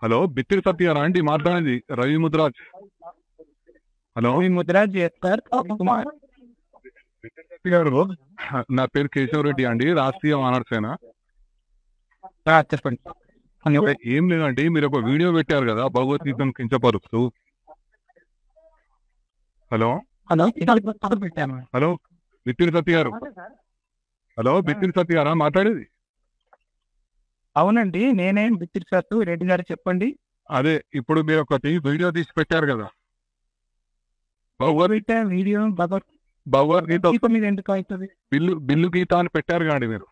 Hello బిత్తిరి సత్యారా అండి మాట్లాడేది రవి ముద్రాజ్. Hello Mudraj sir Kumar. బిత్తిరి సత్య గారు, నా పేరు కేశవ్ రెడ్డి అండి, రాష్ట్రీయ వానరసేన. చెప్పండి. ఏం లేదండి, మీరు ఒక వీడియో పెట్టారు కదా భగవద్గీతను కించపరుస్తూ. హలో హలో పెట్టాను. హలో బిత్తిరి సత్య గారు. హలో బిత్తిరి సత్య గారా మాట్లాడేది? అవునండి, నేనేం బిత్తిరి సార్ రెడ్డి గారు, చెప్పండి. అదే ఇప్పుడు మీరు ఒకటి వీడియో తీసి పెట్టారు కదా భగవద్గీత వీడియో భగవద్గీత మీద ఎందుకు అవుతుంది? బిల్లు గీత అని పెట్టారు కాండి మీరు.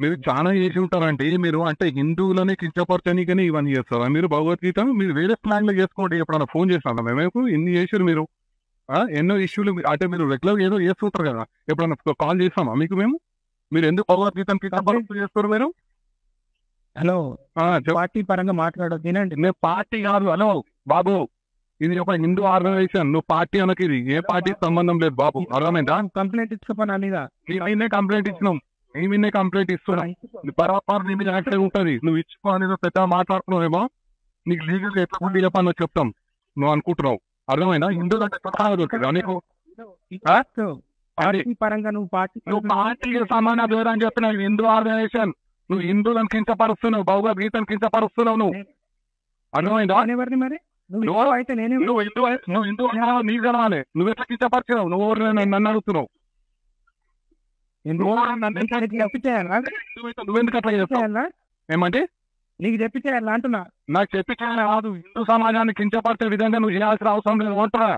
మీరు చాలా చేసి ఉంటారంటే, మీరు అంటే హిందువులని కించపరచనికని ఇవన్నీ చేస్తారా మీరు? భగవద్గీత మీరు వేరే స్లాంగ్ లో చేసుకోండి. ఎప్పుడన్నా ఫోన్ చేస్తారా మేము? ఇన్ని చేసారు మీరు, ఎన్నో ఇష్యూలు అంటే మీరు రెగ్యులర్ ఏదో చేస్తుంటారు కదా, ఎప్పుడన్నా కాల్ చేస్తామా మీకు మేము? మీరు ఎందుకు భగవద్గీతను కించపరుస్తూ చేస్తారు మీరు? హలో, పార్టీ పరంగా మాట్లాడదు తినండి. నేను పార్టీ కాదు. హలో బాబు, ఇది ఒక హిందూ ఆర్గనైజేషన్, నువ్వు పార్టీ అనకి. ఇది ఏ పార్టీ సంబంధం లేదు బాబు, అర్థమైందా? కంప్లైంట్ ఇచ్చుకోపని అనేదా? అయినే కంప్లైంట్ ఇచ్చినాం, మేమిన్నే కంప్లైంట్ ఇస్తున్నాం. బరాబర్ నీ మీద యాక్టివ్ ఉంటుంది. నువ్వు ఇచ్చుకో అనేది పెద్ద మాట్లాడుతున్నావేమో, నీకు లీగల్ ఎట్లా ఉండి చెప్పాలో చెప్తాం. నువ్వు అనుకుంటున్నావు, అర్థమైనా? హిందూ అంటే నీకు పార్టీ పరంగా నువ్వు పార్టీకి సమాన దూరం అని చెప్పిన హిందూ ఆర్గనైజేషన్. నువ్వు హిందువులను కించపరుస్తున్నావు, భగవద్గీతను కించపరుస్తున్నావు. నువ్వు అర్థమైందా? ఎవరిని మరి నువ్వు అయితే నేనే నువ్వు హిందూ నీ జనాలే. నువ్వు ఎట్లా కించపరిచినావు? నువ్వు నన్ను అడుగుతున్నావు. నువ్వెందుకు అట్లా చేస్తావు? ఏమంటే నీకు చెప్పిచేయాలా అంటున్నా? నాకు చెప్పి చేయాలి కాదు, హిందూ సమాజాన్ని కించపరిచే విధంగా నువ్వు చేయాల్సిన అవసరం లేదు. అంటున్నా,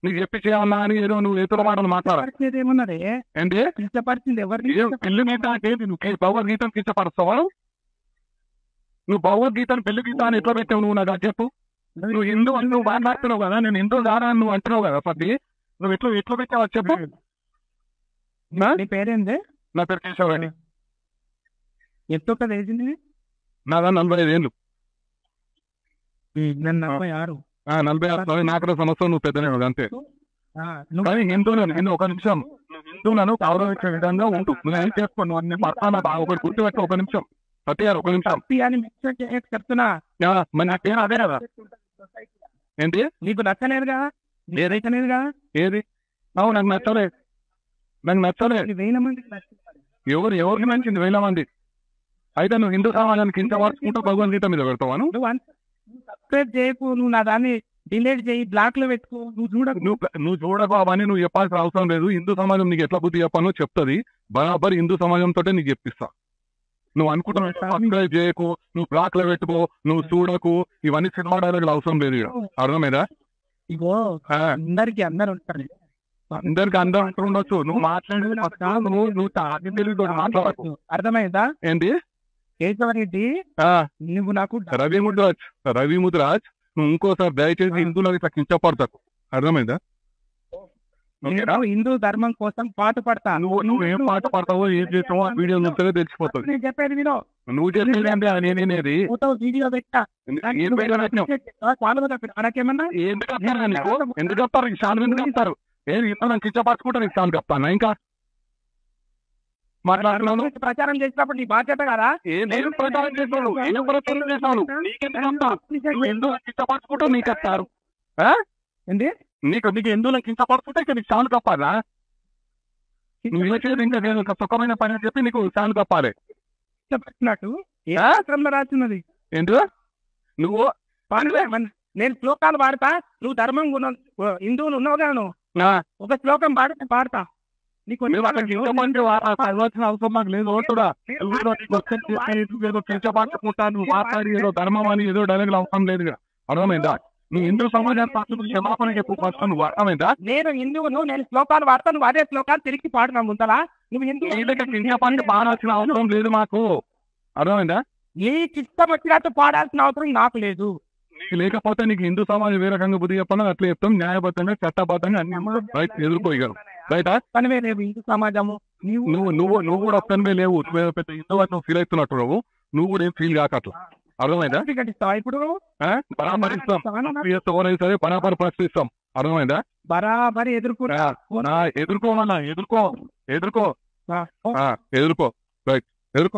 నీకు చెప్పి చేయాలన్నా అని ఏదో నువ్వు ఎదురు మాటలు మాట్లాడేది ఏమన్నది? ఏంటి కించపరిచింది ఎవరిని? పెళ్లి గీత అంటే నువ్వు భగవద్గీతను కించపరుస్తావా? నువ్వు భగవద్గీతను పెళ్లి గీత అని ఎట్లా పెట్టావు? నువ్వు నాకు చెప్పు. నువ్వు హిందూ అని నువ్వు మాట్లాడుతున్నావు కదా, నేను హిందూ దారా అని నువ్వు అంటున్నావు కదా. పది నువ్వు ఎట్లా పెట్టావు చెప్పు. నీ పేరేంది? నా పేరు కేశవ్ రెడ్డి. ఎంత వేసింది? నాదా 45 ఏళ్ళు. 46. 46. నాకు సంవత్సరం నువ్వు పెద్దనే అంతే. కానీ హిందువులను ఒక నిమిషం, హిందువులను గౌరవించే విధంగా ఉంటూ నువ్వేం చేసుకో. నువ్వు అన్ని పడతానా బాగా ఒకటి గుర్తుపెట్టు. ఒక నిమిషం సత్యారు, ఒక నిమిషం చెప్తున్నా. మరి నాకేం అదే కదా. ఏంటి నీకు నచ్చలేదుగా? ఏదైతేనేదిగా. ఏది? అవును, నాకు నచ్చలేదు. నాకు నచ్చలేదు. 1000 మందికి నచ్చింది. ఎవరికి నచ్చింది? 1000 మంది. అయితే నువ్వు హిందూ సమాజానికి కింద పరుచుకుంటూ భగవద్గీత మీద పెడతావాను? నువ్వు సబ్స్క్రైబ్ చేయకు, నువ్వు నా దాన్ని డిలీట్ చేయి, బ్లాక్ లో పెట్టుకో. నువ్వు చూడకు అవన్నీ నువ్వు చెప్పాల్సిన అవసరం లేదు. హిందూ సమాజం నీకు ఎట్లా బుద్ధి చెప్పానో చెప్తుంది. బరాబర్ హిందూ సమాజంతో నీకు చెప్పిస్తా. నువ్వు అనుకుంటున్నావు సబ్స్క్రైబ్ చేయకు, నువ్వు బ్లాక్ లో పెట్టుకో, నువ్వు చూడకు, ఇవన్నీ సినిమా డైలాగులు అవసరం లేదు. అర్థమైందా? ఇగో అందరికి అందరు ఉంటారు, అందరికి అందరూ అంటుండొచ్చు. నువ్వు మాట్లాడేది నువ్వు మాట్లాడచ్చు. అర్థమైందా? ఏంటి కేశవరెడ్డి, నువ్వు నాకు రవి ముద్రాజ్ నువ్వు ఇంకోసారి దయచేసి హిందువులకు ఇట్లా కించపడతాకు. అర్థమైందా? హిందూ ధర్మం కోసం పాట పడతా. నువ్వు ఏం పాట పడతావో ఏం చేస్తావో ఆ వీడియో చూస్తే తెలిసిపోతుంది. నేను చెప్పేది వినో. నువ్వు చెప్పేది అంటే నేనేది వీడియో పెట్టా. నాకేమన్నా ఎందుకు వస్తారు? చాలా ఎందుకు వస్తారు? ఏం కించపరచుకుంటా నీకు చాలా చెప్తాను. ఇంకా మాట్లాడుతున్నాను. ప్రచారం చేసినప్పుడు నీ బాధ్యత కదా. నేను ప్రచారం చేస్తాను, ఏం ప్రచారం చేస్తాను? ఎందుకు కించపరచుకుంటా నీకు వస్తారు? ఏంటి నీకు ఎందుకు కించపరచుకుంటే ఇక నీకు చాలా తప్పాలా? నువ్వు చేసేది ఇంకా నేను ఒక సుఖమైన పని అని చెప్పి నీకు చాలా తప్పాలి. చెప్పినట్టు రాస్తున్నది ఏంటి? నువ్వు నేను శ్లోకాలు పాడతా, నువ్వు ధర్మం హిందువులు ఉన్నావు కదా, నువ్వు ఒక శ్లోకం పాడతా. నీకు అవసరం నాకు లేదు. ఏదో కించపరచుకుంటా నువ్వు మాట్లాడి ఏదో ధర్మం అని ఏదో డైలాగులు అవసరం లేదు. అర్థమైందా? నువ్వు హిందూ సమాజాన్ని క్షమాపణ చెప్పు. నువ్వు అర్థమైందా? నేను హిందువును, నేను శ్లోకాలు వాడతా, నువ్వు అదే శ్లోకాలు తిరిగి పాడుతున్నావు ముందలా. నువ్వు హిందూ పాడాల్సిన అవసరం లేదు మాకు. అర్థమైందా? నీకు ఇష్టం వచ్చినట్టు పాడాల్సిన అవసరం నాకు లేదు. లేకపోతే నీకు హిందూ సమాజం ఏ రకంగా బుద్ధి చెప్పాలో అట్లా చెప్తాం. న్యాయబద్ధంగా చట్టబద్ధంగా అన్ని రైట్ ఎదుర్కోగలరు. రైటా? పనివే లేవు హిందూ సమాజము. నువ్వు కూడా ఒక్కనివే లేవు. పెద్ద హిందూ నువ్వు ఫీల్ అవుతున్నట్టు నువ్వు కూడా ఏం ఫీల్ కాక అట్లా. అర్థమైందా? ఇప్పుడు పరామరిస్తాం సరే, పరాపర ప్రశ్నిస్తాం. అర్థమైందా? బరాబరి ఎదుర్కోమన్నా ఎదుర్కో రైట్ ఎదుర్కో.